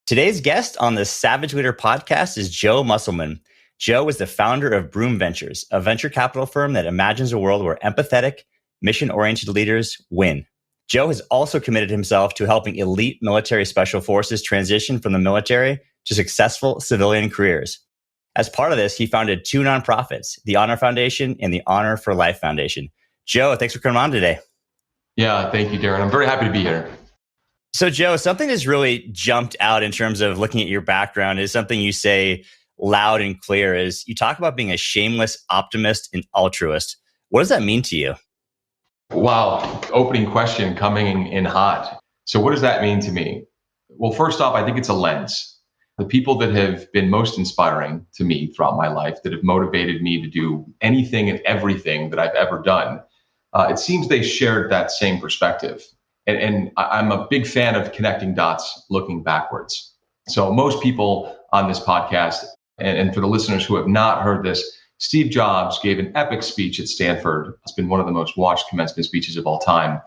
Today's guest on the Savage Leader podcast is Joe Musselman. Joe is the founder of Broom Ventures, a venture capital firm that imagines a world where empathetic, mission-oriented leaders win. Joe has also committed himself to helping elite military special forces transition from the military to successful civilian careers. As part of this, he founded two nonprofits, the Honor Foundation and the Honor for Life Foundation. Joe, thanks for coming on today. Yeah, thank you, Darren. I'm very happy to be here. So, Joe, something that's really jumped out in terms of looking at your background is something you say loud and clear is you talk about being a shameless optimist and altruist. What does that mean to you? Wow. Opening question coming in hot. So what does that mean to me? Well, first off, I think it's a lens. The people that have been most inspiring to me throughout my life, that have motivated me to do anything and everything that I've ever done, it seems they shared that same perspective. And I'm a big fan of connecting dots, looking backwards. So most people on this podcast, and for the listeners who have not heard this, Steve Jobs gave an epic speech at Stanford. It's been one of the most watched commencement speeches of all time.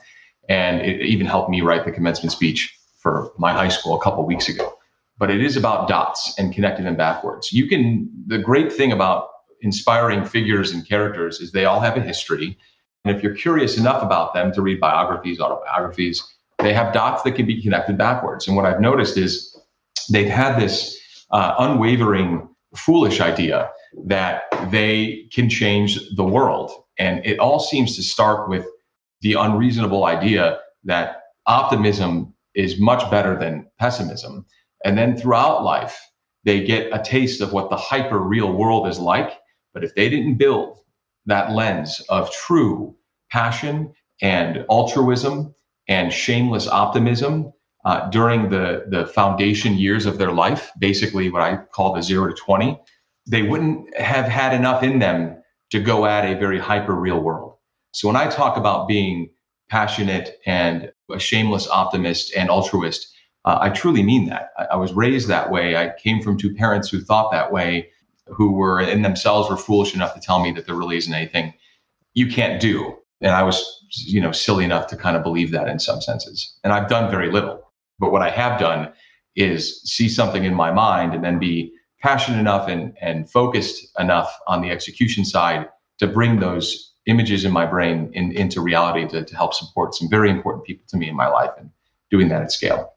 And it even helped me write the commencement speech for my high school a couple of weeks ago. But it is about dots and connecting them backwards. The great thing about inspiring figures and characters is they all have a history. And if you're curious enough about them to read biographies, autobiographies, they have dots that can be connected backwards. And what I've noticed is they've had this unwavering, foolish idea that they can change the world. And it all seems to start with the unreasonable idea that optimism is much better than pessimism. And then throughout life, they get a taste of what the hyper real world is like. But if they didn't build that lens of true passion and altruism and shameless optimism during the foundation years of their life, basically what I call the 0 to 20, they wouldn't have had enough in them to go at a very hyper real world. So when I talk about being passionate and a shameless optimist and altruist, I truly mean that. I was raised that way. I came from two parents who thought that way, who were in themselves were foolish enough to tell me that there really isn't anything you can't do. And I was, silly enough to kind of believe that in some senses. And I've done very little. But what I have done is see something in my mind and then be passionate enough and focused enough on the execution side to bring those images in my brain into reality to help support some very important people to me in my life and doing that at scale.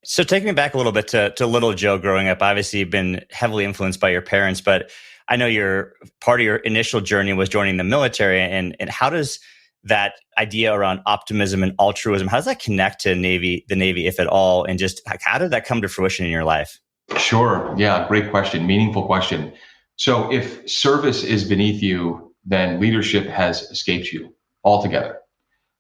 So take me back a little bit to little Joe growing up. Obviously, you've been heavily influenced by your parents, but I know part of your initial journey was joining the military. And how does that idea around optimism and altruism, how does that connect to the Navy, if at all? And just how did that come to fruition in your life? Sure. Yeah. Great question. Meaningful question. So if service is beneath you, then leadership has escaped you altogether.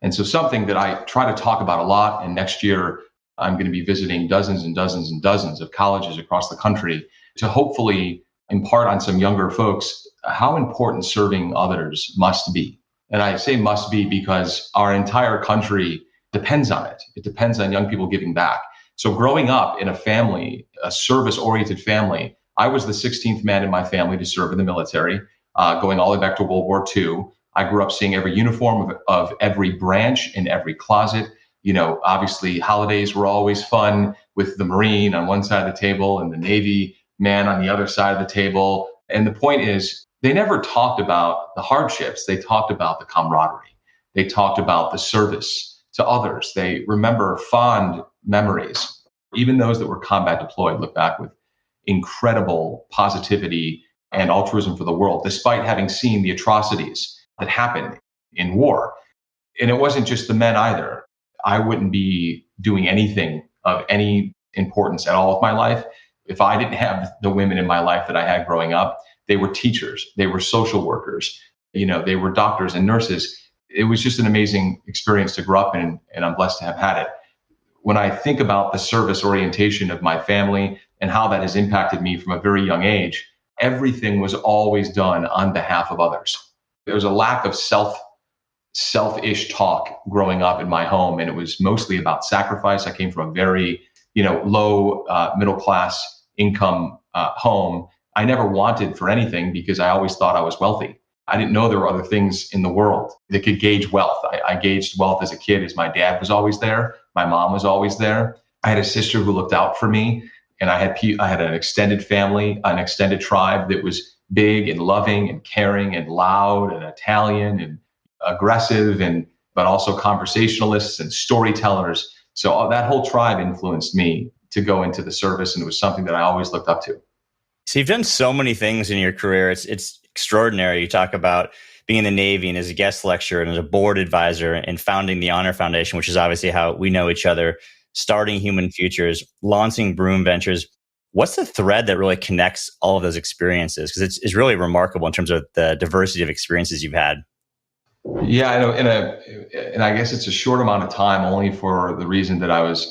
And so something that I try to talk about a lot, and next year I'm going to be visiting dozens and dozens and dozens of colleges across the country to hopefully impart on some younger folks how important serving others must be. And I say must be because our entire country depends on it. It depends on young people giving back. So growing up in a family, a service-oriented family, I was the 16th man in my family to serve in the military, going all the way back to World War II. I grew up seeing every uniform of every branch in every closet. Obviously holidays were always fun with the Marine on one side of the table and the Navy man on the other side of the table. And the point is, they never talked about the hardships. They talked about the camaraderie. They talked about the service to others. They remember fond memories. Even those that were combat deployed look back with incredible positivity and altruism for the world, despite having seen the atrocities that happened in war. And it wasn't just the men either. I wouldn't be doing anything of any importance at all with my life if I didn't have the women in my life that I had growing up. They were teachers, they were social workers, they were doctors and nurses. It was just an amazing experience to grow up in, and I'm blessed to have had it. When I think about the service orientation of my family and how that has impacted me from a very young age, everything was always done on behalf of others. There was a lack of selfish talk growing up in my home, and it was mostly about sacrifice. I came from a very, low middle class income home, I never wanted for anything because I always thought I was wealthy. I didn't know there were other things in the world that could gauge wealth. I gauged wealth as a kid as my dad was always there. My mom was always there. I had a sister who looked out for me, and I had an extended family, an extended tribe that was big and loving and caring and loud and Italian and aggressive, and but also conversationalists and storytellers. So that whole tribe influenced me to go into the service, and it was something that I always looked up to. So you've done so many things in your career. It's extraordinary. You talk about being in the Navy and as a guest lecturer and as a board advisor and founding the Honor Foundation, which is obviously how we know each other, starting Human Futures, launching Broom Ventures. What's the thread that really connects all of those experiences? Because it's really remarkable in terms of the diversity of experiences you've had. Yeah, I know. And I guess it's a short amount of time, only for the reason that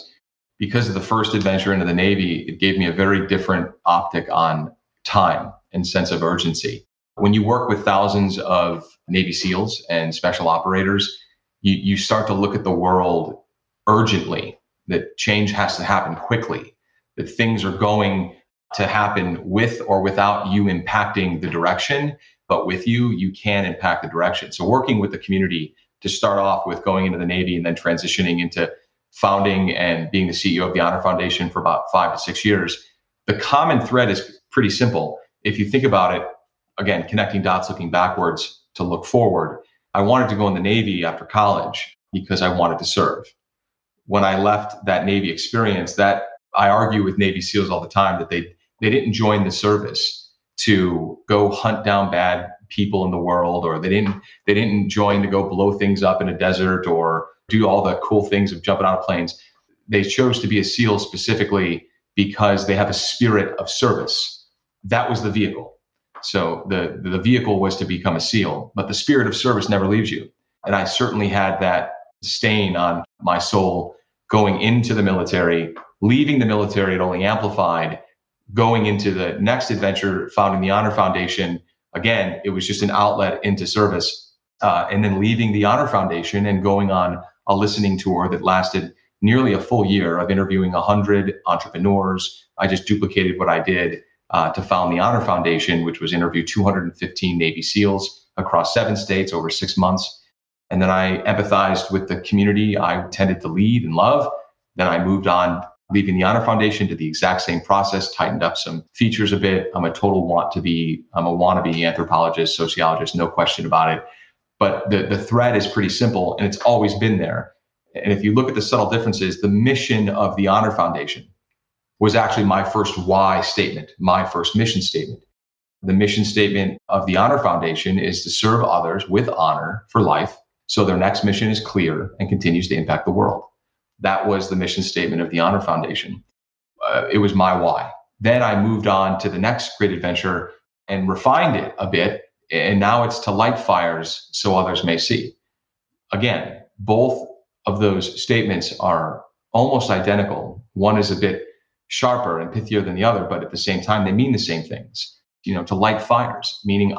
because of the first adventure into the Navy, it gave me a very different optic on time and sense of urgency. When you work with thousands of Navy SEALs and special operators, you start to look at the world urgently, that change has to happen quickly, that things are going to happen with or without you impacting the direction, but with you, you can impact the direction. So working with the community to start off with going into the Navy and then transitioning into founding and being the CEO of the Honor Foundation for about 5 to 6 years, the common thread is pretty simple. If you think about it, again, connecting dots, looking backwards to look forward, I wanted to go in the Navy after college because I wanted to serve. When I left that Navy experience, that I argue with Navy SEALs all the time that they didn't join the service to go hunt down bad people in the world, or they didn't join to go blow things up in a desert or do all the cool things of jumping out of planes. They chose to be a SEAL specifically because they have a spirit of service. That was the vehicle. So the vehicle was to become a SEAL, but the spirit of service never leaves you. And I certainly had that stain on my soul going into the military. Leaving the military, it only amplified. Going into the next adventure, founding the Honor Foundation, again, it was just an outlet into service. And then leaving the Honor Foundation and going on a listening tour that lasted nearly a full year of interviewing 100 entrepreneurs. I just duplicated what I did to found the Honor Foundation, which was interview 215 Navy SEALs across 7 states over 6 months. And then I empathized with the community I tended to lead and love. Then I moved on, leaving the Honor Foundation, to the exact same process, tightened up some features a bit. I'm a wannabe anthropologist, sociologist, no question about it. But the thread is pretty simple, and it's always been there. And if you look at the subtle differences, the mission of the Honor Foundation was actually my first why statement, my first mission statement. The mission statement of the Honor Foundation is to serve others with honor for life, so their next mission is clear and continues to impact the world. That was the mission statement of the Honor Foundation. It was my why. Then I moved on to the next great adventure and refined it a bit. And now it's to light fires so others may see. Again, both of those statements are almost identical. One is a bit sharper and pithier than the other, but at the same time, they mean the same things. To light fires, meaning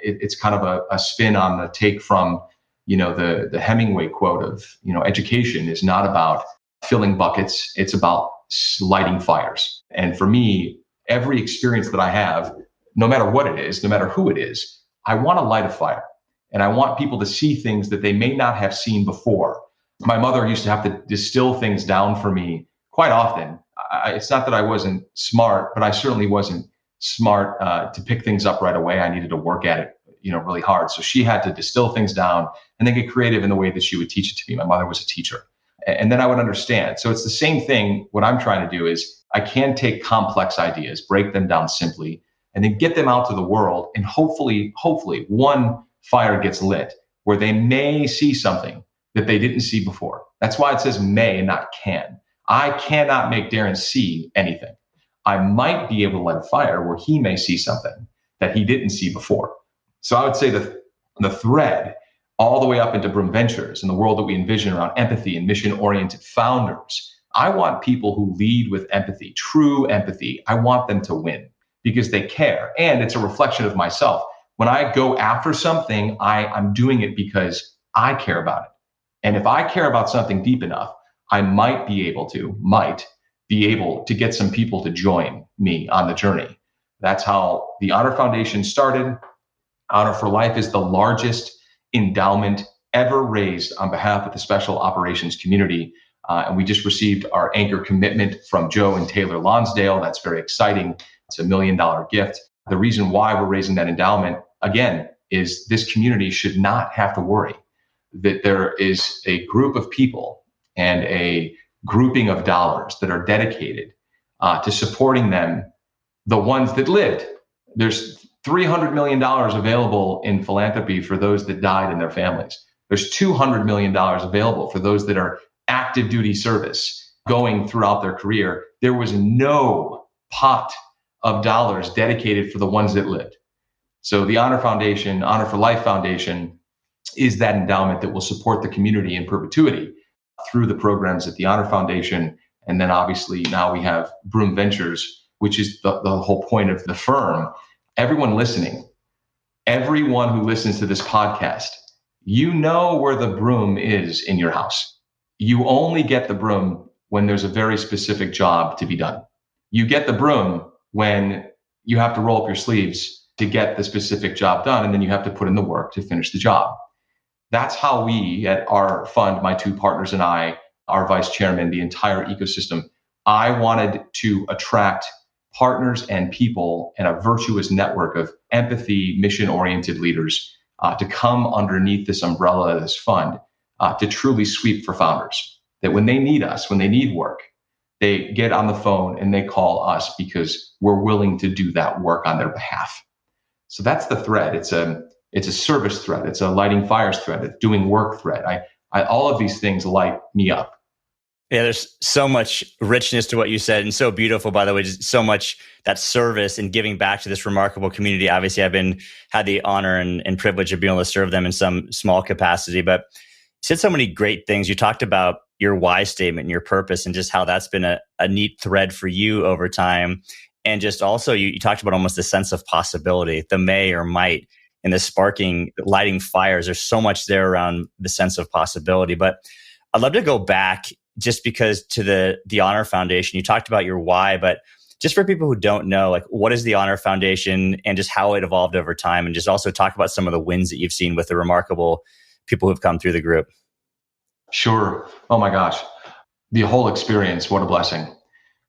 it's kind of a spin on the take from, the Hemingway quote of, education is not about filling buckets. It's about lighting fires. And for me, every experience that I have, no matter what it is, no matter who it is, I want to light a fire, and I want people to see things that they may not have seen before. My mother used to have to distill things down for me quite often. It's not that I wasn't smart, but I certainly wasn't smart to pick things up right away. I needed to work at it, really hard. So she had to distill things down and then get creative in the way that she would teach it to me. My mother was a teacher, and then I would understand. So it's the same thing. What I'm trying to do is I can take complex ideas, break them down simply, and then get them out to the world. And hopefully one fire gets lit where they may see something that they didn't see before. That's why it says may and not can. I cannot make Darren see anything. I might be able to light a fire where he may see something that he didn't see before. So I would say that the thread all the way up into Broom Ventures and the world that we envision around empathy and mission-oriented founders, I want people who lead with empathy, true empathy. I want them to win, because they care. And it's a reflection of myself. When I go after something, I'm doing it because I care about it. And if I care about something deep enough, I might be able to get some people to join me on the journey. That's how the Honor Foundation started. Honor for Life is the largest endowment ever raised on behalf of the special operations community. And we just received our anchor commitment from Joe and Taylor Lonsdale. That's very exciting. It's $1 million gift. The reason why we're raising that endowment, again, is this community should not have to worry that there is a group of people and a grouping of dollars that are dedicated to supporting them, the ones that lived. There's $300 million available in philanthropy for those that died and their families. There's $200 million available for those that are active duty service going throughout their career. There was no pot of dollars dedicated for the ones that lived. So the Honor Foundation, Honor for Life Foundation, is that endowment that will support the community in perpetuity through the programs at the Honor Foundation. And then obviously now we have Broom Ventures, which is the whole point of the firm. Everyone listening, everyone who listens to this podcast, you know where the broom is in your house. You only get the broom when there's a very specific job to be done. You get the broom when you have to roll up your sleeves to get the specific job done, and then you have to put in the work to finish the job. That's how we at our fund, my two partners and I, our vice chairman, the entire ecosystem, I wanted to attract partners and people and a virtuous network of empathy, mission-oriented leaders to come underneath this umbrella of this fund to truly sweep for founders. That when they need us, when they need work, they get on the phone and they call us because we're willing to do that work on their behalf. So that's the thread. It's a service thread. It's a lighting fires thread. It's doing work thread. All of these things light me up. Yeah, there's so much richness to what you said, and so beautiful, by the way, just so much that service and giving back to this remarkable community. Obviously, I've had the honor and privilege of being able to serve them in some small capacity, but you said so many great things. You talked about your why statement and your purpose and just how that's been a neat thread for you over time. And just also, you talked about almost the sense of possibility, the may or might, and the lighting fires. There's so much there around the sense of possibility. But I'd love to go back just because to the Honor Foundation. You talked about your why, but just for people who don't know, like, what is the Honor Foundation and just how it evolved over time, and just also talk about some of the wins that you've seen with the remarkable people who've come through the group. Sure. Oh my gosh. The whole experience, what a blessing.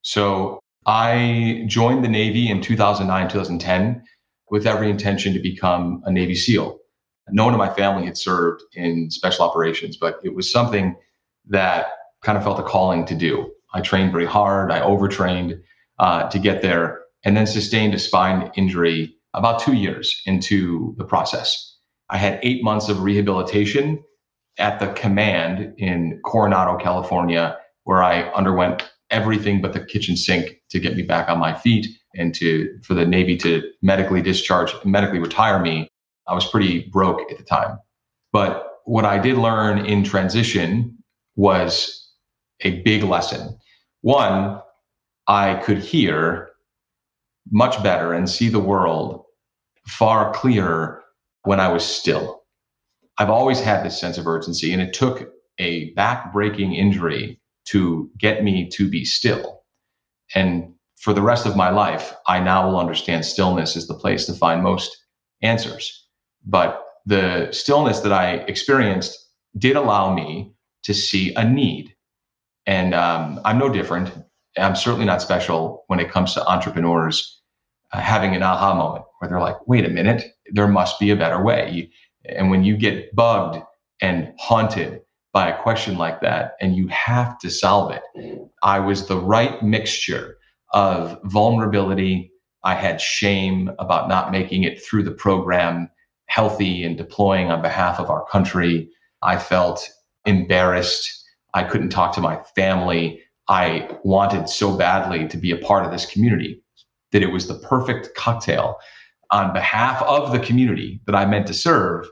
So I joined the Navy in 2009, 2010 with every intention to become a Navy SEAL. No one in my family had served in special operations, but it was something that kind of felt a calling to do. I trained very hard. I overtrained to get there, and then sustained a spine injury about 2 years into the process. I had 8 months of rehabilitation at the command in Coronado, California, where I underwent everything but the kitchen sink to get me back on my feet and for the Navy to medically retire me. I was pretty broke at the time. But what I did learn in transition was a big lesson. One, I could hear much better and see the world far clearer when I was still. I've always had this sense of urgency, and it took a back-breaking injury to get me to be still. And for the rest of my life, I now will understand stillness is the place to find most answers. But the stillness that I experienced did allow me to see a need. And I'm no different. I'm certainly not special when it comes to entrepreneurs having an aha moment where they're like, wait a minute, there must be a better way. And when you get bugged and haunted by a question like that, and you have to solve it, I was the right mixture of vulnerability. I had shame about not making it through the program healthy and deploying on behalf of our country. I felt embarrassed. I couldn't talk to my family. I wanted so badly to be a part of this community that it was the perfect cocktail on behalf of the community that I meant to serve,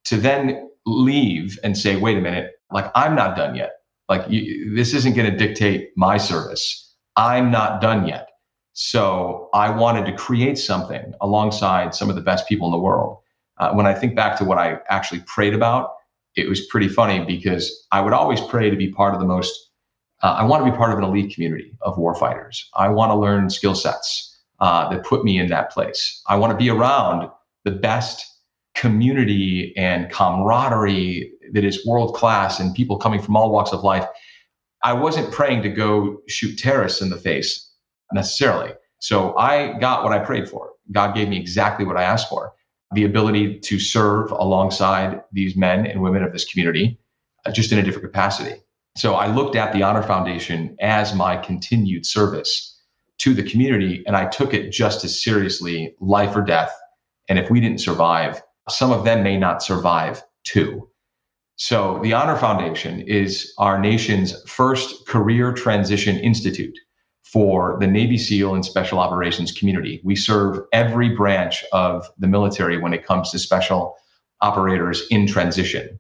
to then leave and say, wait a minute, like, I'm not done yet. Like, this isn't going to dictate my service. I'm not done yet. So I wanted to create something alongside some of the best people in the world. When I think back to what I actually prayed about, it was pretty funny because I would always pray to be part of I want to be part of an elite community of warfighters. I want to learn skill sets. that put me in that place. I want to be around the best community and camaraderie that is world class and people coming from all walks of life. I wasn't praying to go shoot terrorists in the face necessarily. So I got what I prayed for. God gave me exactly what I asked for, the ability to serve alongside these men and women of this community, just in a different capacity. So I looked at the Honor Foundation as my continued service to the community, and I took it just as seriously, life or death. And if we didn't survive, some of them may not survive too. So the Honor Foundation is our nation's first career transition institute for the Navy SEAL and Special Operations community. We serve every branch of the military when it comes to special operators in transition.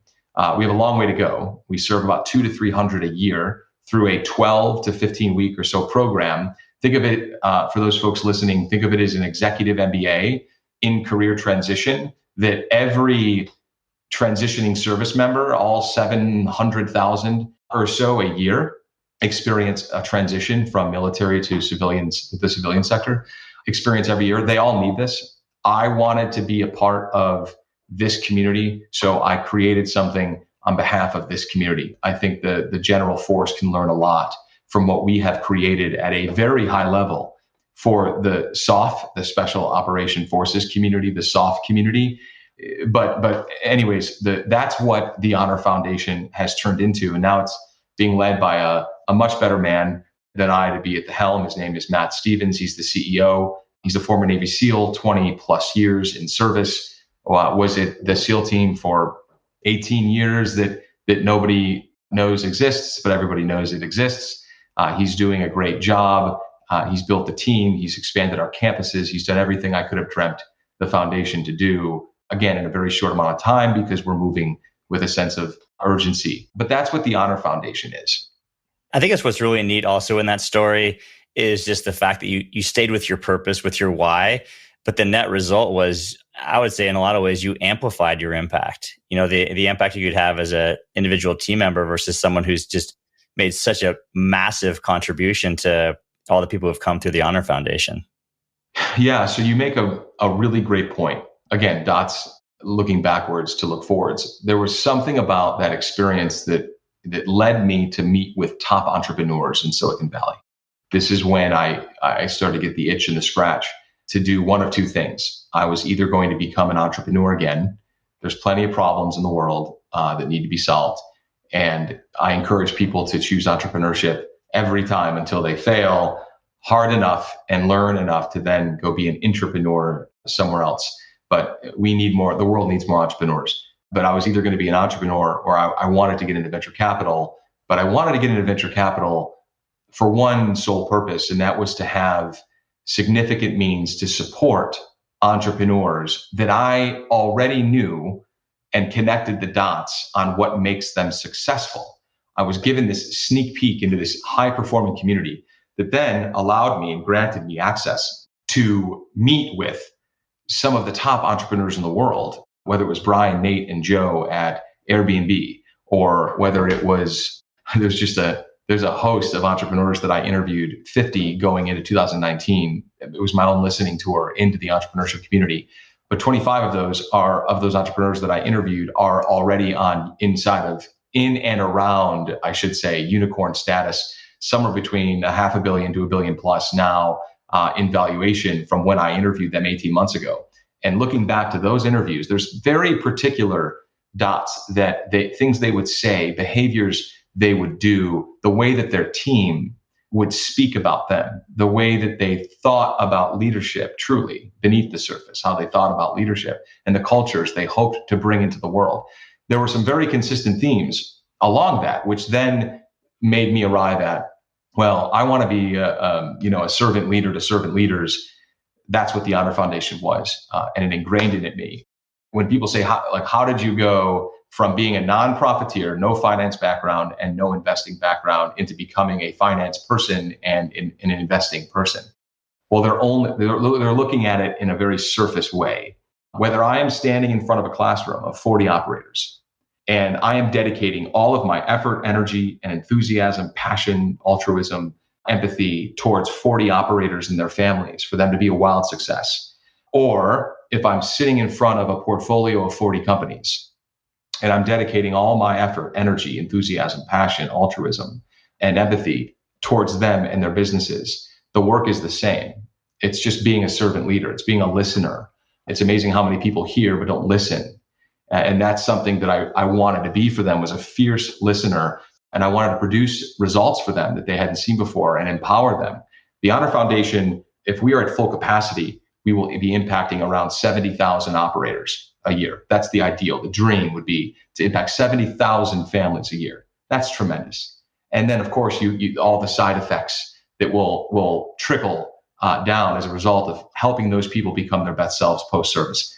We have a long way to go. We serve about 200 to 300 a year through a 12 to 15 week or so program. Think of it, for those folks listening, think of it as an executive MBA in career transition that every transitioning service member, all 700,000 or so a year, experience a transition from military to civilians, the civilian sector, experience every year. They all need this. I wanted to be a part of this community, so I created something on behalf of this community. I think the general force can learn a lot from what we have created at a very high level for the SOF, the Special Operation Forces community, the SOF community. But anyways, that's what the Honor Foundation has turned into. And now it's being led by a much better man than I to be at the helm. His name is Matt Stevens. He's the CEO. He's a former Navy SEAL, 20 plus years in service. Was it the SEAL team for 18 years that nobody knows exists, but everybody knows it exists. He's doing a great job. He's built the team. He's expanded our campuses. He's done everything I could have dreamt the foundation to do, again, in a very short amount of time, because we're moving with a sense of urgency. But that's what the Honor Foundation is. I think that's what's really neat also in that story is just the fact that you stayed with your purpose, with your why, but the net result was, I would say in a lot of ways, you amplified your impact. You know, the impact you could have as an individual team member versus someone who's just made such a massive contribution to all the people who've come through the Honor Foundation. Yeah, so you make a really great point. Again, dots looking backwards to look forwards. There was something about that experience that led me to meet with top entrepreneurs in Silicon Valley. This is when I started to get the itch and the scratch to do one of two things. I was either going to become an entrepreneur again. There's plenty of problems in the world that need to be solved. And I encourage people to choose entrepreneurship every time until they fail hard enough and learn enough to then go be an intrapreneur somewhere else. But we need more, the world needs more entrepreneurs. But I was either going to be an entrepreneur or I wanted to get into venture capital. But I wanted to get into venture capital for one sole purpose, and that was to have significant means to support entrepreneurs that I already knew and connected the dots on what makes them successful. I was given this sneak peek into this high performing community that then allowed me and granted me access to meet with some of the top entrepreneurs in the world, whether it was Brian, Nate, and Joe at Airbnb, or whether it was, there's a host of entrepreneurs that I interviewed, 50 going into 2019. It was my own listening tour into the entrepreneurship community. But 25 of those entrepreneurs that I interviewed are already in and around, I should say, unicorn status, somewhere between $500 million to $1 billion plus now in valuation from when I interviewed them 18 months ago. And looking back to those interviews, there's very particular dots things they would say, behaviors they would do, the way that their team would speak about them, the way that they thought about leadership truly beneath the surface, how they thought about leadership and the cultures they hoped to bring into the world. There were some very consistent themes along that, which then made me arrive at, well, I want to be a servant leader to servant leaders. That's what the Honor Foundation was, and it ingrained it in me. When people say, how did you go from being a non-profiteer, no finance background and no investing background, into becoming a finance person and an investing person? Well, they're looking at it in a very surface way. Whether I am standing in front of a classroom of 40 operators and I am dedicating all of my effort, energy, and enthusiasm, passion, altruism empathy towards 40 operators and their families for them to be a wild success. Or if I'm sitting in front of a portfolio of 40 companies and I'm dedicating all my effort, energy, enthusiasm, passion, altruism, and empathy towards them and their businesses, the work is the same. It's just being a servant leader. It's being a listener. It's amazing how many people hear but don't listen. And that's something that I wanted to be for them, was a fierce listener. And I wanted to produce results for them that they hadn't seen before and empower them. The Honor Foundation, if we are at full capacity, we will be impacting around 70,000 operators a year. That's the ideal. The dream would be to impact 70,000 families a year. That's tremendous. And then, of course, you all the side effects that will trickle down as a result of helping those people become their best selves post-service.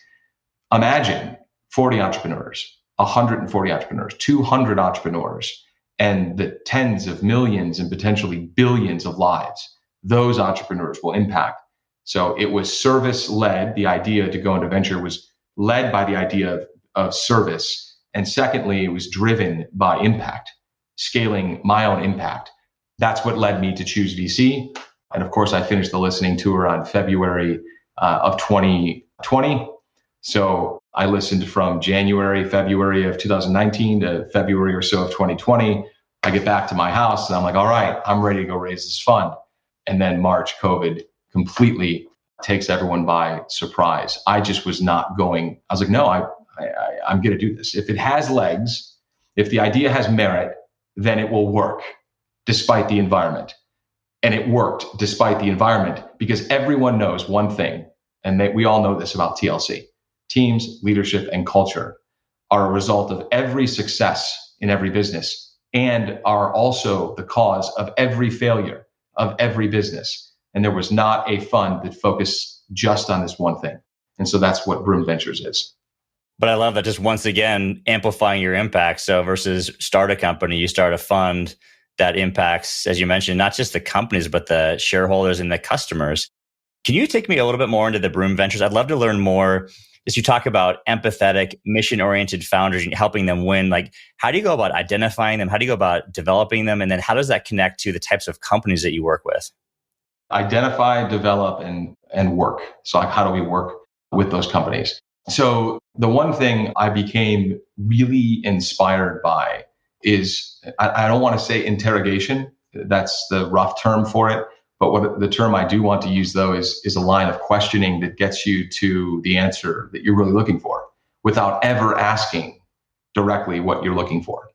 Imagine 40 entrepreneurs, 140 entrepreneurs, 200 entrepreneurs, and the tens of millions and potentially billions of lives those entrepreneurs will impact. So it was service-led. The idea to go into venture was led by the idea of service. And secondly, it was driven by impact, scaling my own impact. That's what led me to choose VC. And of course, I finished the listening tour on February of 2020. So I listened from February of 2019 to February or so of 2020. I get back to my house and I'm like, all right, I'm ready to go raise this fund. And then March, COVID completely takes everyone by surprise. I just was not going. I was like, no, I'm going to do this. If it has legs, if the idea has merit, then it will work despite the environment. And it worked despite the environment because everyone knows one thing, and we all know this about TLC. Teams, leadership, and culture are a result of every success in every business and are also the cause of every failure of every business. And there was not a fund that focused just on this one thing. And so that's what Broom Ventures is. But I love that, just once again, amplifying your impact. So versus start a company, you start a fund that impacts, as you mentioned, not just the companies, but the shareholders and the customers. Can you take me a little bit more into the Broom Ventures? I'd love to learn more. As you talk about empathetic, mission-oriented founders and helping them win, like how do you go about identifying them? How do you go about developing them? And then how does that connect to the types of companies that you work with? Identify, develop, and work. So how do we work with those companies? So the one thing I became really inspired by is, I don't want to say interrogation. That's the rough term for it. But what the term I do want to use, though, is a line of questioning that gets you to the answer that you're really looking for without ever asking directly what you're looking for.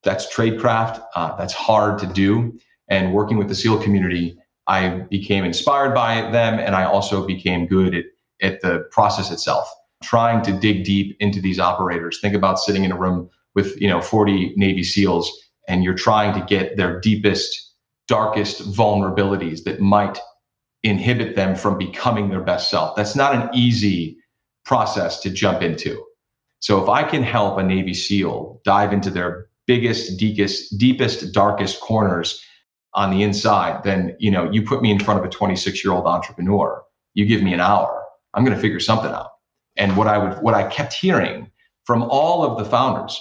That's tradecraft. That's hard to do. And working with the SEAL community, I became inspired by them, and I also became good at the process itself, trying to dig deep into these operators. Think about sitting in a room with 40 Navy SEALs, and you're trying to get their deepest, darkest vulnerabilities that might inhibit them from becoming their best self. That's not an easy process to jump into. So if I can help a Navy SEAL dive into their biggest, deepest, darkest corners on the inside, then you put me in front of a 26-year-old entrepreneur, you give me an hour, I'm going to figure something out. And what I kept hearing from all of the founders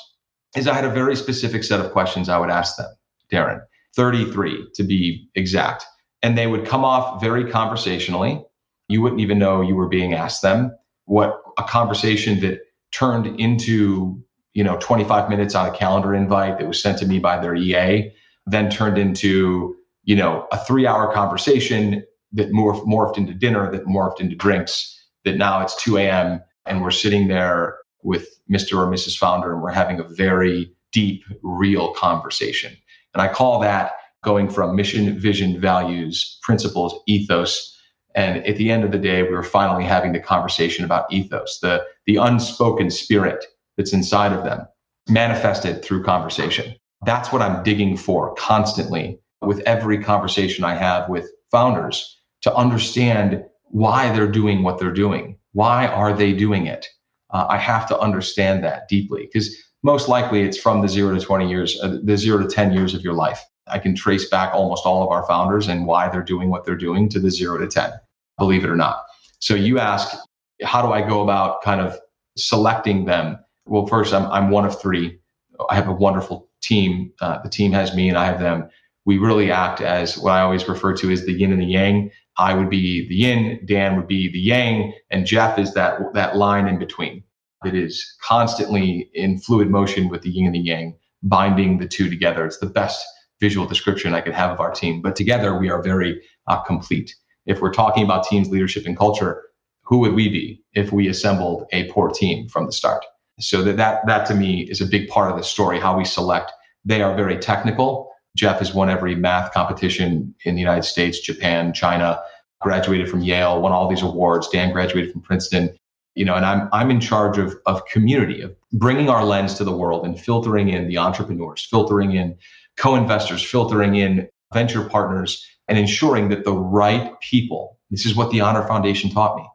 is I had a very specific set of questions I would ask them, Darren, 33 to be exact. And they would come off very conversationally. You wouldn't even know you were being asked them. What a conversation that turned into 25 minutes on a calendar invite that was sent to me by their EA, then turned into a 3-hour conversation that morphed into dinner, that morphed into drinks, that now it's 2 a.m. and we're sitting there with Mr. or Mrs. Founder and we're having a very deep, real conversation. And I call that going from mission, vision, values, principles, ethos. And at the end of the day, we were finally having the conversation about ethos, the unspoken spirit that's inside of them, manifested through conversation. That's what I'm digging for constantly with every conversation I have with founders, to understand why they're doing what they're doing. Why are they doing it? I have to understand that deeply, because most likely it's from the 0 to 20 years, the 0 to 10 years of your life. I can trace back almost all of our founders and why they're doing what they're doing to the 0 to 10, believe it or not. So you ask, how do I go about kind of selecting them? Well, first, I'm one of 3. I have a wonderful team. The team has me and I have them. We really act as what I always refer to as the yin and the yang. I would be the yin, Dan would be the yang, and Jeff is that line in between. It is constantly in fluid motion with the yin and the yang, binding the two together. It's the best visual description I could have of our team. But together we are very complete. If we're talking about teams, leadership, and culture, who would we be if we assembled a poor team from the start? So that to me is a big part of the story, how we select. They are very technical. Jeff has won every math competition in the United States, Japan, China, graduated from Yale, won all these awards. Dan graduated from Princeton, and I'm in charge of community, of bringing our lens to the world and filtering in the entrepreneurs, filtering in co-investors, filtering in venture partners, and ensuring that the right people, this is what the Honor Foundation taught me,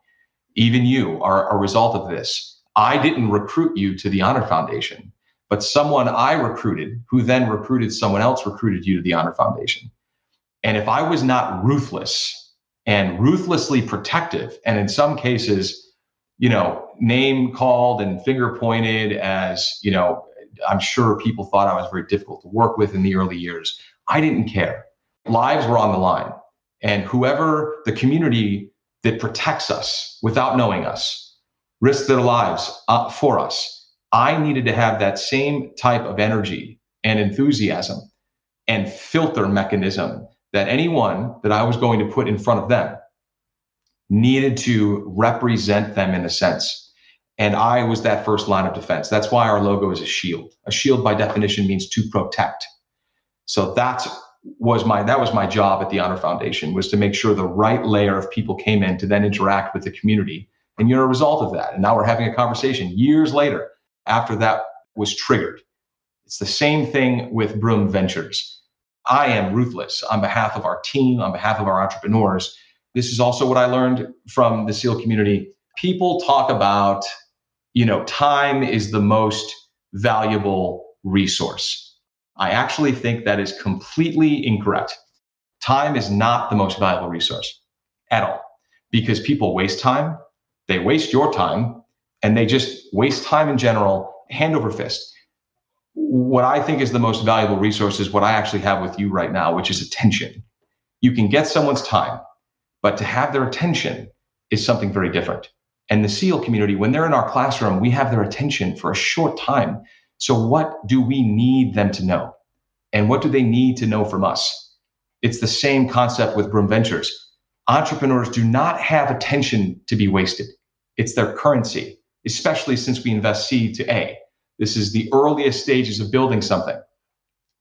even you are a result of this. I didn't recruit you to the Honor Foundation, but someone I recruited, who then recruited someone else, recruited you to the Honor Foundation. And if I was not ruthless and ruthlessly protective, and in some cases, name called and finger pointed as, I'm sure people thought I was very difficult to work with in the early years. I didn't care. Lives were on the line. And whoever the community that protects us without knowing us, risk their lives for us, I needed to have that same type of energy and enthusiasm and filter mechanism that anyone that I was going to put in front of them needed to represent them in a sense. And I was that first line of defense. That's why our logo is a shield. A shield by definition means to protect. So that was my job at the Honor Foundation, was to make sure the right layer of people came in to then interact with the community. And you're a result of that. And now we're having a conversation years later after that was triggered. It's the same thing with Broom Ventures. I am ruthless on behalf of our team, on behalf of our entrepreneurs. This is also what I learned from the SEAL community. People talk about, time is the most valuable resource. I actually think that is completely incorrect. Time is not the most valuable resource at all, because people waste time. They waste your time, and they just waste time in general, hand over fist. What I think is the most valuable resource is what I actually have with you right now, which is attention. You can get someone's time, but to have their attention is something very different. And the SEAL community, when they're in our classroom, we have their attention for a short time. So what do we need them to know? And what do they need to know from us? It's the same concept with Broom Ventures. Entrepreneurs do not have attention to be wasted. It's their currency, especially since we invest C to A. This is the earliest stages of building something.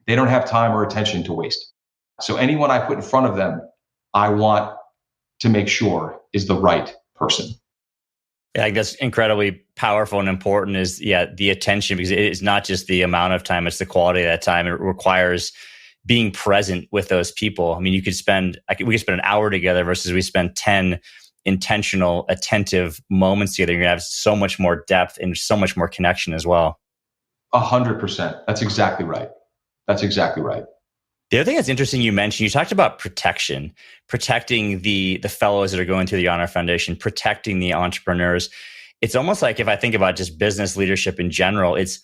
They don't have time or attention to waste. So anyone I put in front of them, I want to make sure is the right person. Yeah, I guess incredibly powerful and important is the attention, because it is not just the amount of time, it's the quality of that time. It requires being present with those people. I mean, we could spend an hour together versus we spend 10 intentional, attentive moments together. You're gonna have so much more depth and so much more connection as well. 100%. That's exactly right. The other thing that's interesting, you mentioned, you talked about protecting the fellows that are going through the Honor Foundation, protecting the entrepreneurs. It's almost like, if I think about just business leadership in general, it's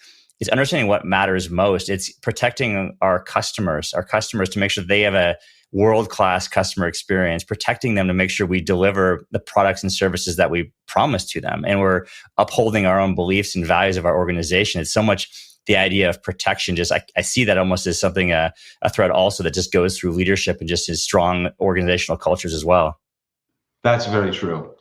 understanding what matters most. It's protecting our customers to make sure they have a world-class customer experience, protecting them to make sure we deliver the products and services that we promise to them. And we're upholding our own beliefs and values of our organization. It's so much the idea of protection. Just I see that almost as something, a thread also that just goes through leadership and just as strong organizational cultures as well. That's very true.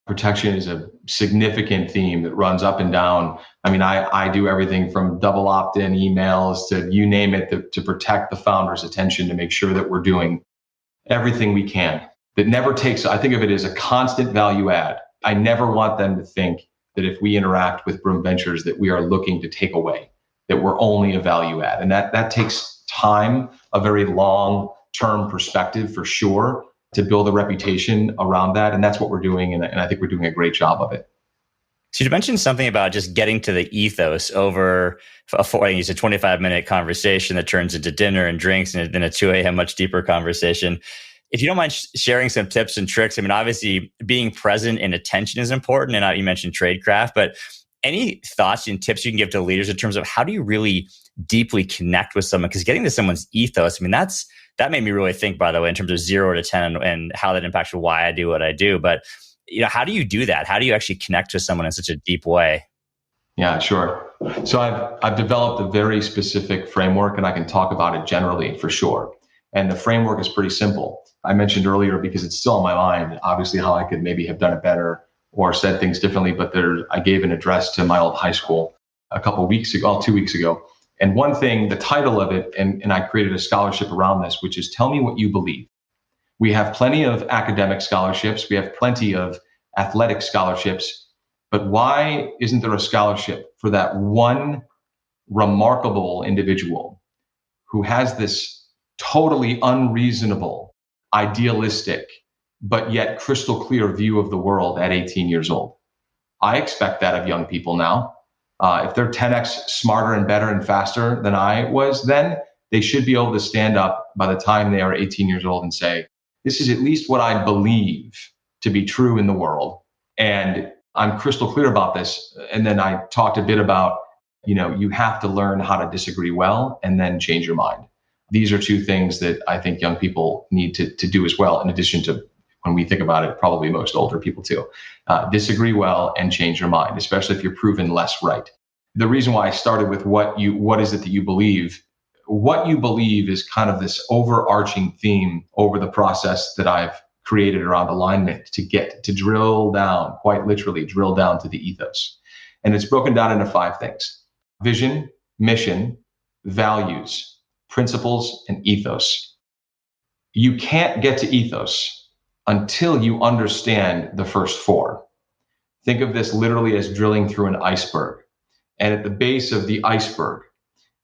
Protection is a significant theme that runs up and down. I mean, I do everything from double opt-in emails to you name it to protect the founder's attention, to make sure that we're doing everything we can. That never takes, I think of it as a constant value add. I never want them to think that if we interact with Broom Ventures that we are looking to take away, that we're only a value add. And that takes time, a very long-term perspective for sure, to build a reputation around that. And that's what we're doing. And I think we're doing a great job of it. So you mentioned something about just getting to the ethos over a 25-minute conversation that turns into dinner and drinks and then a 2 a.m. much deeper conversation. If you don't mind sharing some tips and tricks, I mean, obviously being present and attention is important. And you mentioned tradecraft, but any thoughts and tips you can give to leaders in terms of how do you really deeply connect with someone? Because getting to someone's ethos, I mean, that made me really think, by the way, in terms of 0 to 10 and how that impacts why I do what I do. But how do you do that? How do you actually connect with someone in such a deep way? Yeah, sure. So I've developed a very specific framework, and I can talk about it generally for sure. And the framework is pretty simple. I mentioned earlier, because it's still on my mind, obviously how I could maybe have done it better or said things differently, but I gave an address to my old high school a couple of weeks ago, 2 weeks ago. And one thing, the title of it, and I created a scholarship around this, which is Tell Me What You Believe. We have plenty of academic scholarships. We have plenty of athletic scholarships. But why isn't there a scholarship for that one remarkable individual who has this totally unreasonable, idealistic, but yet crystal clear view of the world at 18 years old? I expect that of young people now. If they're 10x smarter and better and faster than I was then, they should be able to stand up by the time they are 18 years old and say, this is at least what I believe to be true in the world. And I'm crystal clear about this. And then I talked a bit about, you have to learn how to disagree well and then change your mind. These are two things that I think young people need to do as well, in addition to, when we think about it, probably most older people too. Disagree well and change your mind, especially if you're proven less right. The reason why I started with what is it that you believe? What you believe is kind of this overarching theme over the process that I've created around alignment to get to drill down, quite literally drill down to the ethos. And it's broken down into 5 things: vision, mission, values, principles, and ethos. You can't get to ethos until you understand the first 4. Think of this literally as drilling through an iceberg. And at the base of the iceberg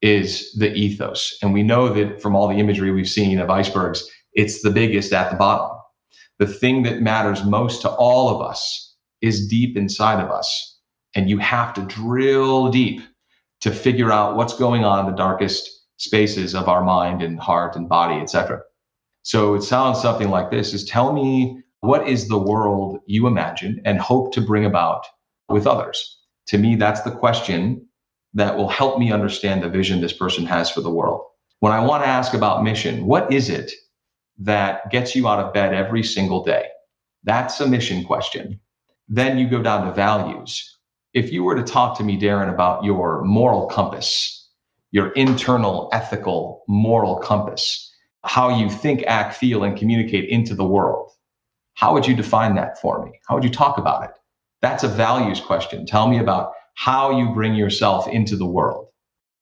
is the ethos. And we know that from all the imagery we've seen of icebergs, it's the biggest at the bottom. The thing that matters most to all of us is deep inside of us. And you have to drill deep to figure out what's going on in the darkest spaces of our mind and heart and body, etc. So it sounds something like this: is tell me, what is the world you imagine and hope to bring about with others? To me, that's the question that will help me understand the vision this person has for the world. When I want to ask about mission, what is it that gets you out of bed every single day? That's a mission question. Then you go down to values. If you were to talk to me, Darren, about your moral compass, your internal, ethical, moral compass, how you think, act, feel, and communicate into the world, how would you define that for me? How would you talk about it? That's a values question. Tell me about how you bring yourself into the world.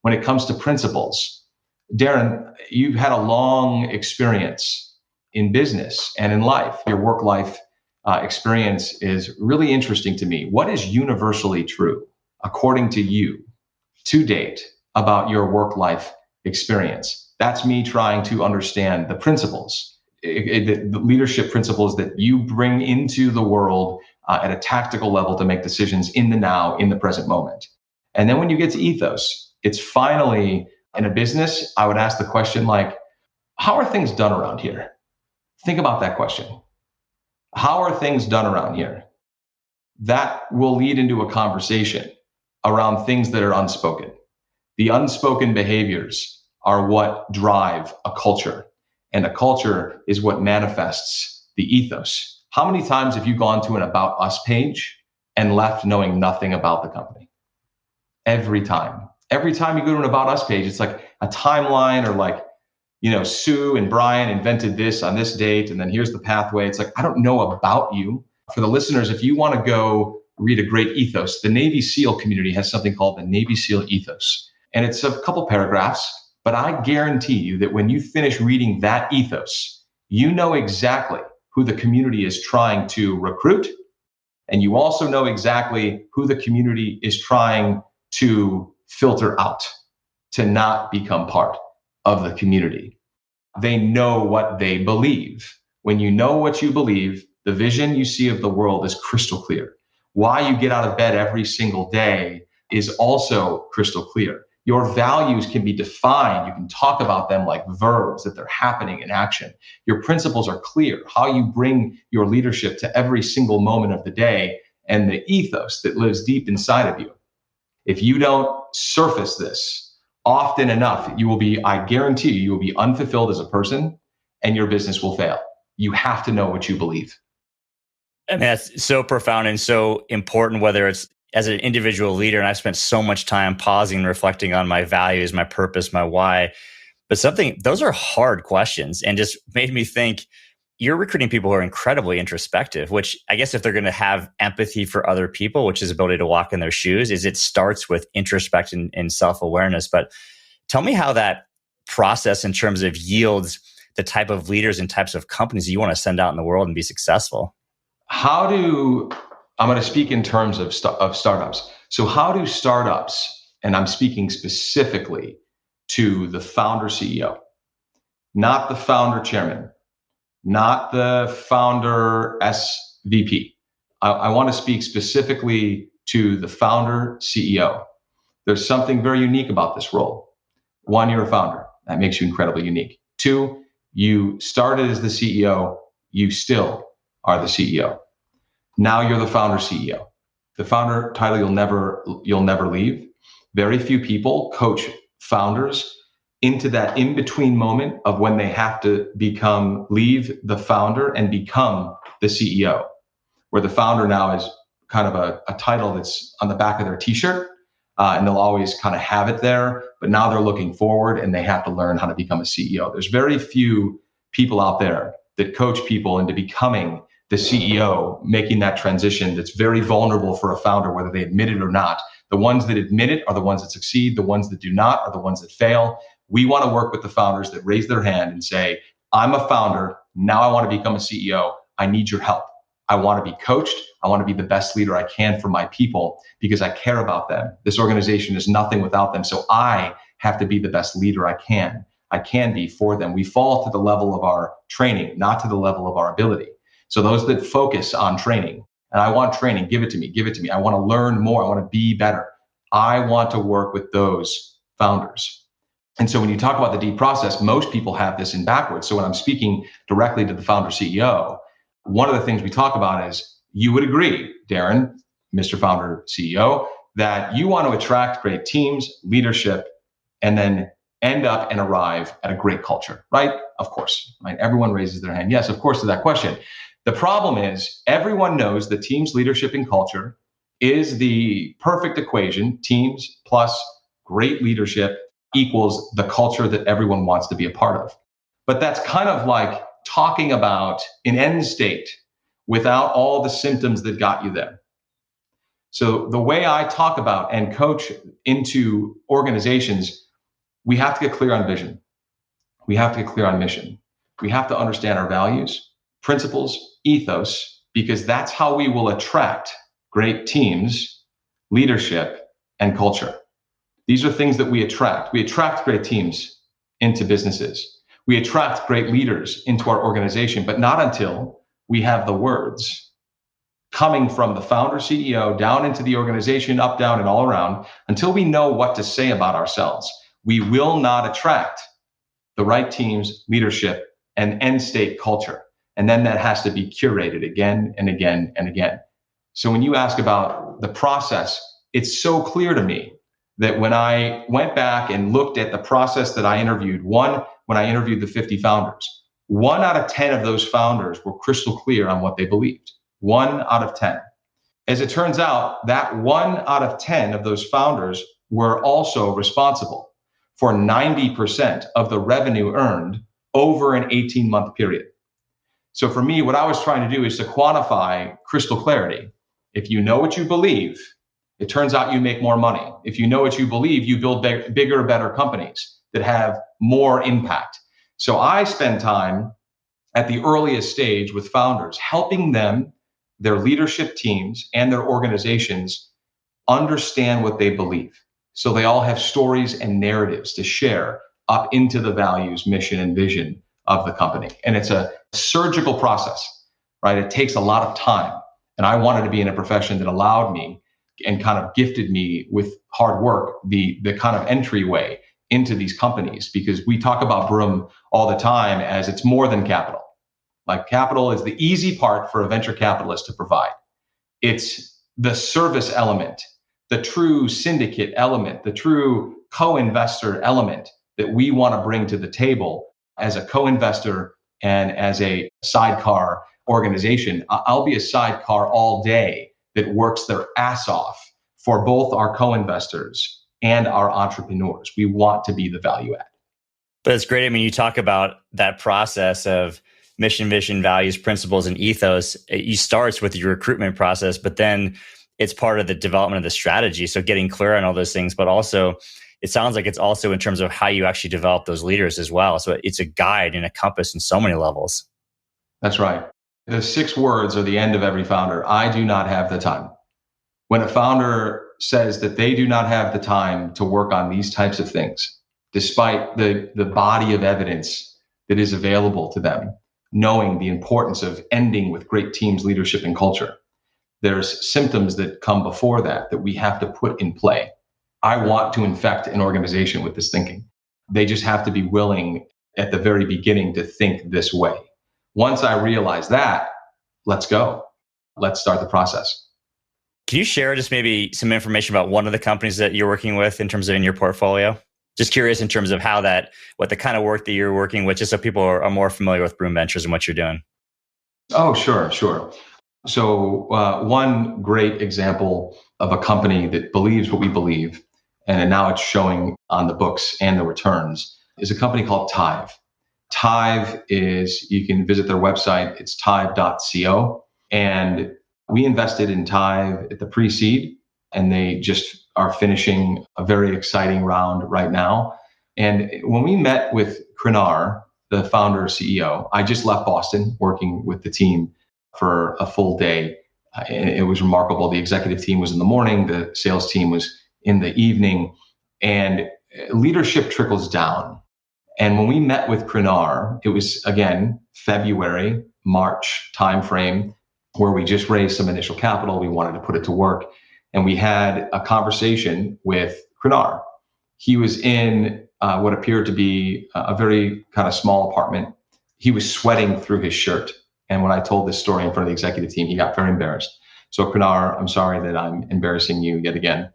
When it comes to principles, Darren, you've had a long experience in business and in life. Your work-life experience is really interesting to me. What is universally true, according to you, to date, about your work-life experience? That's me trying to understand the principles, the leadership principles that you bring into the world at a tactical level to make decisions in the now, in the present moment. And then when you get to ethos, it's finally, in a business, I would ask the question like, how are things done around here? Think about that question. How are things done around here? That will lead into a conversation around things that are unspoken. The unspoken behaviors are what drive a culture, and a culture is what manifests the ethos. How many times have you gone to an About Us page and left knowing nothing about the company? Every time. Every time you go to an About Us page, it's like a timeline, or like, Sue and Brian invented this on this date, and then here's the pathway. It's like, I don't know about you. For the listeners, if you want to go read a great ethos, the Navy SEAL community has something called the Navy SEAL ethos. And it's a couple paragraphs, but I guarantee you that when you finish reading that ethos, you know exactly who the community is trying to recruit. And you also know exactly who the community is trying to filter out, to not become part of the community. They know what they believe. When you know what you believe, the vision you see of the world is crystal clear. Why you get out of bed every single day is also crystal clear. Your values can be defined. You can talk about them like verbs, that they're happening in action. Your principles are clear, how you bring your leadership to every single moment of the day, and the ethos that lives deep inside of you. If you don't surface this, often enough, I guarantee you will be unfulfilled as a person and your business will fail. You have to know what you believe. I mean, that's so profound and so important, whether it's as an individual leader. And I've spent so much time pausing and reflecting on my values, my purpose, my why. But those are hard questions and just made me think you're recruiting people who are incredibly introspective, which I guess if they're going to have empathy for other people, which is ability to walk in their shoes, is it starts with introspection and self-awareness. But tell me how that process in terms of yields the type of leaders and types of companies that you want to send out in the world and be successful. I'm going to speak in terms of startups. So how do startups, and I'm speaking specifically to the founder CEO, not the founder chairman, not the founder SVP. I want to speak specifically to the founder CEO. There's something very unique about this role. One, you're a founder. That makes you incredibly unique. Two, you started as the CEO. You still are the CEO. Now you're the founder CEO. The founder title you'll never leave. Very few people coach founders into that in-between moment of when they have to leave the founder and become the CEO, where the founder now is kind of a title that's on the back of their t-shirt, and they'll always kind of have it there, but now they're looking forward and they have to learn how to become a CEO. There's very few people out there that coach people into becoming the CEO, making that transition that's very vulnerable for a founder, whether they admit it or not. The ones that admit it are the ones that succeed. The ones that do not are the ones that fail. We want to work with the founders that raise their hand and say, I'm a founder. Now I want to become a CEO. I need your help. I want to be coached. I want to be the best leader I can for my people because I care about them. This organization is nothing without them. So I have to be the best leader I can be for them. We fall to the level of our training, not to the level of our ability. So those that focus on training, and I want training, give it to me. I want to learn more. I want to be better. I want to work with those founders. And so when you talk about the D process, most people have this in backwards. So when I'm speaking directly to the founder CEO, one of the things we talk about is you would agree, Darren, Mr. Founder CEO, that you want to attract great teams, leadership, and then end up and arrive at a great culture, right? Of course, right? Everyone raises their hand. Yes, of course, to that question. The problem is everyone knows that teams, leadership, and culture is the perfect equation. Teams plus great leadership equals the culture that everyone wants to be a part of. But that's kind of like talking about an end state without all the symptoms that got you there. So the way I talk about and coach into organizations, we have to get clear on vision. We have to get clear on mission. We have to understand our values, principles, ethos, because that's how we will attract great teams, leadership, and culture. These are things that we attract. We attract great teams into businesses. We attract great leaders into our organization, but not until we have the words coming from the founder CEO down into the organization, up, down, and all around. Until we know what to say about ourselves, we will not attract the right teams, leadership, and end state culture. And then that has to be curated again and again and again. So when you ask about the process, it's so clear to me that when I went back and looked at the process that I interviewed, when I interviewed the 50 founders, 1 out of 10 of those founders were crystal clear on what they believed. 1 out of 10. As it turns out, that 1 out of 10 of those founders were also responsible for 90% of the revenue earned over an 18-month period. So for me, what I was trying to do is to quantify crystal clarity. If you know what you believe, it turns out you make more money. If you know what you believe, you build bigger, better companies that have more impact. So I spend time at the earliest stage with founders, helping them, their leadership teams, and their organizations understand what they believe. So they all have stories and narratives to share up into the values, mission, and vision of the company. And it's a surgical process, right? It takes a lot of time. And I wanted to be in a profession that allowed me and kind of gifted me with hard work, the kind of entryway into these companies, because we talk about Broom all the time as it's more than capital. Like capital is the easy part for a venture capitalist to provide. It's the service element, the true syndicate element, the true co-investor element that we want to bring to the table as a co-investor and as a sidecar organization. I'll be a sidecar all day that works their ass off for both our co-investors and our entrepreneurs. We want to be the value add. But it's great. I mean, you talk about that process of mission, vision, values, principles, and ethos. It starts with your recruitment process, but then it's part of the development of the strategy. So getting clear on all those things, but also it sounds like it's also in terms of how you actually develop those leaders as well. So it's a guide and a compass in so many levels. That's right. The 6 words are the end of every founder. I do not have the time. When a founder says that they do not have the time to work on these types of things, despite the body of evidence that is available to them, knowing the importance of ending with great teams, leadership, and culture, there's symptoms that come before that we have to put in play. I want to infect an organization with this thinking. They just have to be willing at the very beginning to think this way. Once I realize that, let's go. Let's start the process. Can you share just maybe some information about one of the companies that you're working with in terms of in your portfolio? Just curious in terms of what the kind of work that you're working with, just so people are more familiar with Broom Ventures and what you're doing. Oh, sure. So one great example of a company that believes what we believe, and now it's showing on the books and the returns, is a company called Tive. Tive is, you can visit their website, it's tive.co. And we invested in Tive at the pre-seed, and they just are finishing a very exciting round right now. And when we met with Krinar, the founder CEO, I just left Boston working with the team for a full day. It was remarkable. The executive team was in the morning, the sales team was in the evening, and leadership trickles down. And when we met with Krinar, it was, again, February, March timeframe, where we just raised some initial capital. We wanted to put it to work. And we had a conversation with Krinar. He was in what appeared to be a very kind of small apartment. He was sweating through his shirt. And when I told this story in front of the executive team, he got very embarrassed. So Krinar, I'm sorry that I'm embarrassing you yet again.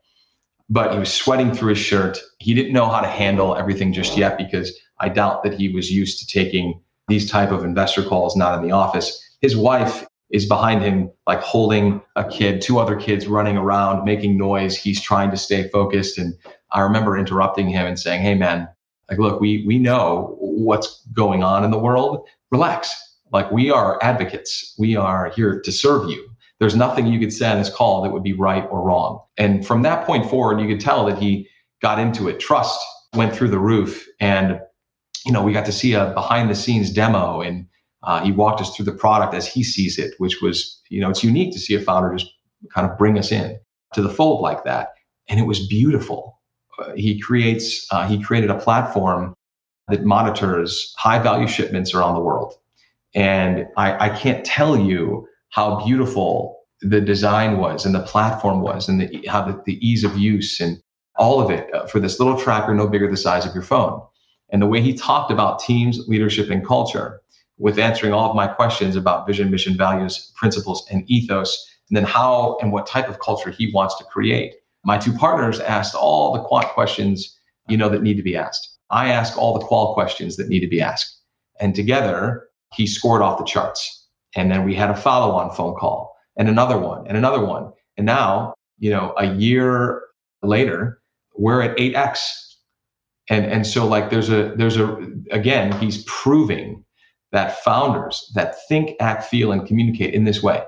But he was sweating through his shirt. He didn't know how to handle everything just yet, because I doubt that he was used to taking these type of investor calls, not in the office. His wife is behind him, like holding a kid, 2 other kids running around, making noise. He's trying to stay focused. And I remember interrupting him and saying, hey man, like, look, we know what's going on in the world. Relax. Like, we are advocates. We are here to serve you. There's nothing you could say on this call that would be right or wrong. And from that point forward, you could tell that he got into it. Trust went through the roof. And, we got to see a behind the scenes demo, and he walked us through the product as he sees it, which was, it's unique to see a founder just kind of bring us in to the fold like that. And it was beautiful. He created a platform that monitors high value shipments around the world. And I can't tell you how beautiful the design was and the platform was, and how the ease of use and all of it for this little tracker, no bigger the size of your phone. And the way he talked about teams, leadership, and culture, with answering all of my questions about vision, mission, values, principles, and ethos, and then how and what type of culture he wants to create. My 2 partners asked all the quant questions, that need to be asked. I ask all the qual questions that need to be asked. And together, he scored off the charts. And then we had a follow-on phone call, and another one, and another one. And now, a year later, we're at 8x. And so like again, he's proving that founders that think, act, feel, and communicate in this way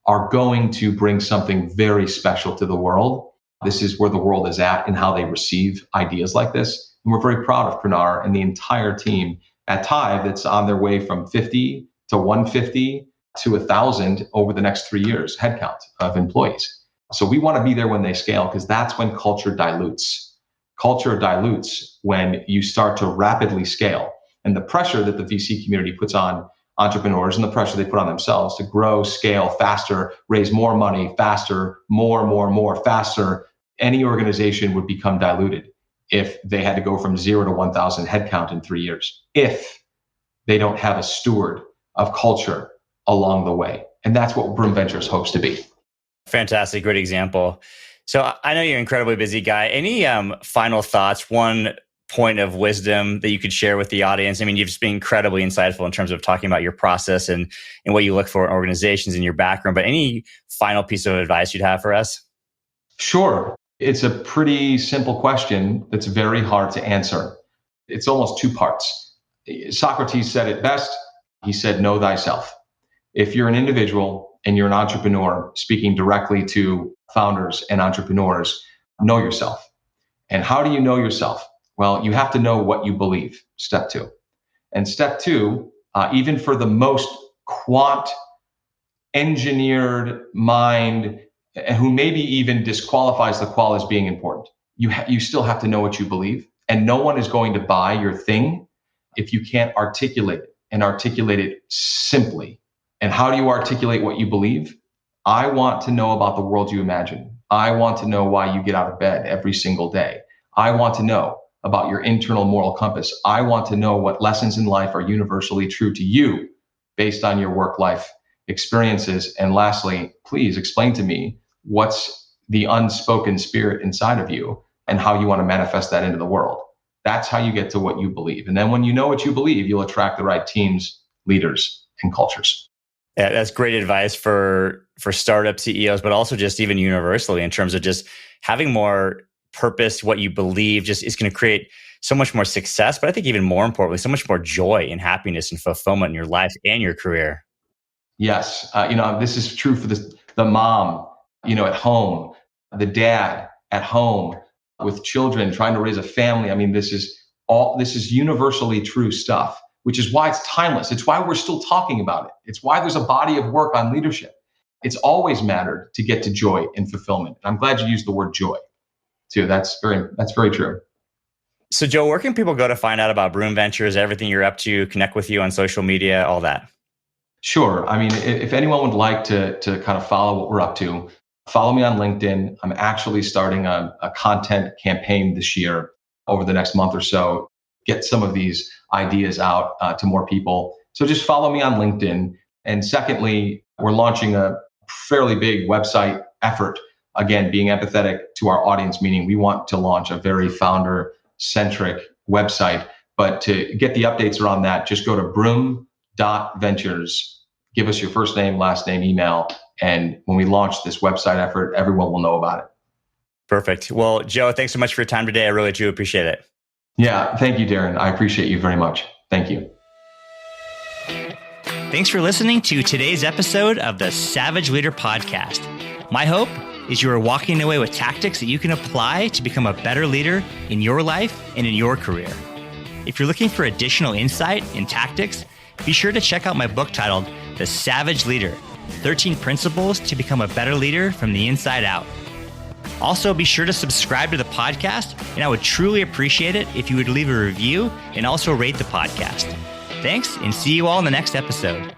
are going to bring something very special to the world. This is where the world is at and how they receive ideas like this. And we're very proud of Krinar and the entire team at Tive that's on their way from 50 to 150 to 1,000 over the next 3 years, headcount of employees. So we want to be there when they scale, because that's when culture dilutes. Culture dilutes when you start to rapidly scale. And the pressure that the VC community puts on entrepreneurs, and the pressure they put on themselves to grow, scale faster, raise more money faster, more faster, any organization would become diluted if they had to go from 0 to 1,000 headcount in 3 years, if they don't have a steward of culture along the way. And that's what Broom Ventures hopes to be. Fantastic. Great example. So I know you're an incredibly busy guy. Any final thoughts, one point of wisdom that you could share with the audience? I mean, you've just been incredibly insightful in terms of talking about your process and what you look for in organizations and your background, but any final piece of advice you'd have for us? Sure. It's a pretty simple question that's very hard to answer. It's almost two parts. Socrates said it best. He said, know thyself. If you're an individual and you're an entrepreneur speaking directly to founders and entrepreneurs, know yourself. And how do you know yourself? Well, you have to know what you believe, step two. And step two, even for the most quant engineered mind, who maybe even disqualifies the qual as being important, you still have to know what you believe. And no one is going to buy your thing if you can't articulate it and articulate it simply. And how do you articulate what you believe? I want to know about the world you imagine. I want to know why you get out of bed every single day. I want to know about your internal moral compass. I want to know what lessons in life are universally true to you based on your work-life experiences. And lastly, please explain to me what's the unspoken spirit inside of you and how you want to manifest that into the world. That's how you get to what you believe. And then when you know what you believe, you'll attract the right teams, leaders, and cultures. Yeah, that's great advice for startup CEOs, but also just even universally in terms of just having more purpose, what you believe just is going to create so much more success. But I think even more importantly, so much more joy and happiness and fulfillment in your life and your career. Yes. This is true for the mom, at home, the dad at home with children, trying to raise a family. I mean, this is universally true stuff, which is why it's timeless. It's why we're still talking about it. It's why there's a body of work on leadership. It's always mattered to get to joy and fulfillment. And I'm glad you used the word joy too. That's very true. So Joe, where can people go to find out about Broom Ventures, everything you're up to, connect with you on social media, all that? Sure. I mean, if anyone would like to kind of follow what we're up to, follow me on LinkedIn. I'm actually starting a content campaign this year over the next month or so, get some of these ideas out to more people. So just follow me on LinkedIn. And secondly, we're launching a fairly big website effort. Again, being empathetic to our audience, meaning we want to launch a very founder-centric website. But to get the updates around that, just go to broom.ventures. Give us your first name, last name, email. And when we launch this website effort, everyone will know about it. Perfect. Well, Joe, thanks so much for your time today. I really do appreciate it. Yeah. Thank you, Darren. I appreciate you very much. Thank you. Thanks for listening to today's episode of the Savage Leader Podcast. My hope is you are walking away with tactics that you can apply to become a better leader in your life and in your career. If you're looking for additional insight and tactics, be sure to check out my book titled The Savage Leader, 13 Principles to Become a Better Leader from the Inside Out. Also, be sure to subscribe to the podcast, and I would truly appreciate it if you would leave a review and also rate the podcast. Thanks, and see you all in the next episode.